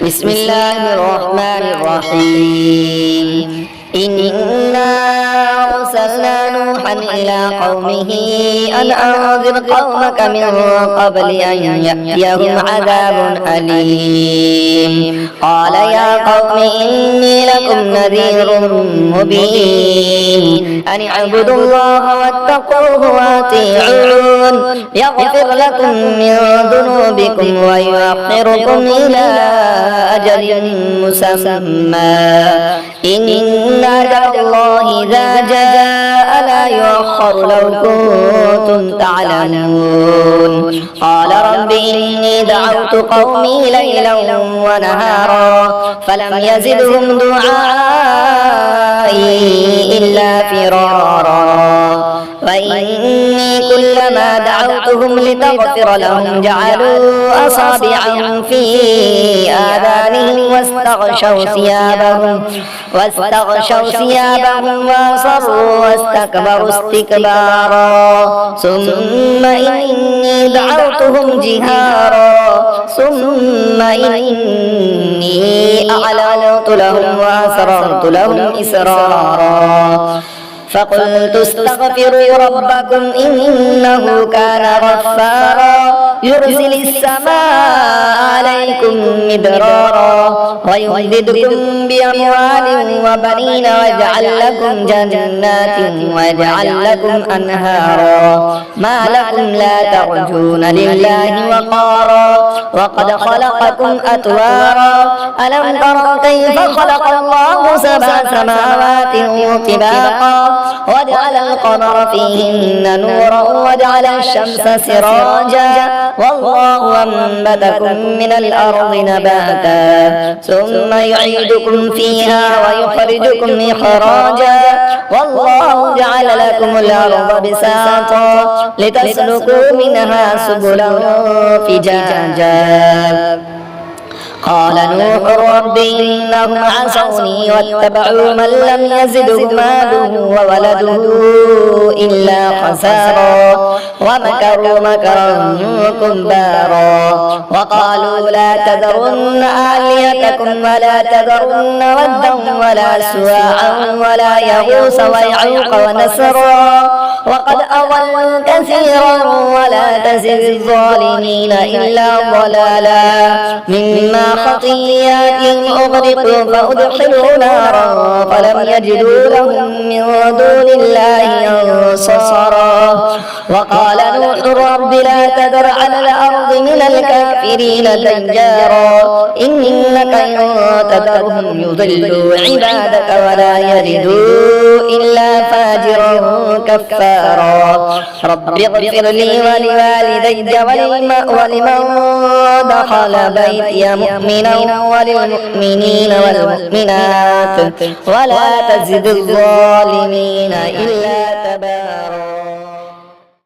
بسم الله الرحمن الرحيم إنا أرسلنا نوحا إلى قومه أن أنذر قومك من قبل أن يأتيهم عذاب أليم قال يا قوم إني لكم نذير مبين أن اعبدوا الله واتقوه وأطيعون يغفر لكم من ذنوبكم ويؤخركم إلى أجل مسمى إن أجل الله إذا جاء لا يؤخر لو كنتم تعلمون قال رب إني دعوت قومي ليلا ونهارا فلم يزدهم دعائي إلا فرارا وإني كلما دعوتهم لتغفر لهم جعلوا أصابعهم في آذانهم واستغشوا ثيابهم وأصروا واستكبروا استكبارا ثم إني دعوتهم جهارا ثم إني أعلنت لهم وأسررت لهم إسرارا فقلت استغفروا ربكم إنه كان غفارا يرسل السماء عليكم مدرارا ويمددكم بأموال وبنين ويجعل لكم جنات ويجعل لكم أنهارا ما لكم لا ترجون لله وقارا وقد خلقكم أطوارا ألم تروا كيف خلق الله سبع سماوات طباقا وجعل القمر فيهن نورا وجعل الشمس سراجا والله أنبتكم من الأرض نباتا ثم يعيدكم فيها ويخرجكم إخراجا والله جعل لكم الأرض بساطا لتسلكوا منها سبلا فجاجا قال نوح رب إنهم عصوني واتبعوا من لم يزده ماله وولده إلا خسارا ومكروا مكرا كبارا وقالوا لا تذرن آلهتكم ولا تذرن ودا ولا سواعا ولا يغوث ويعوق ونسرا وقد أضلوا كثيرا ولا تزد الظالمين إلا ضلالا مما خطيئاتهم أغرقوا فأدخلوا نارا فلم يجدوا لهم من دون الله أنصارا وقال نوح رب لا تذر على الأرض من الكافرين ديارا إنك إن تذرهم يضلوا عبادك ولا يلدوا إلا فاجرا كفارا رب اغفر لي ولوالدي ولمن دخل بيتي مؤمنا وللمؤمنين والمؤمنات ولا تزد الظالمين إلا تبارا.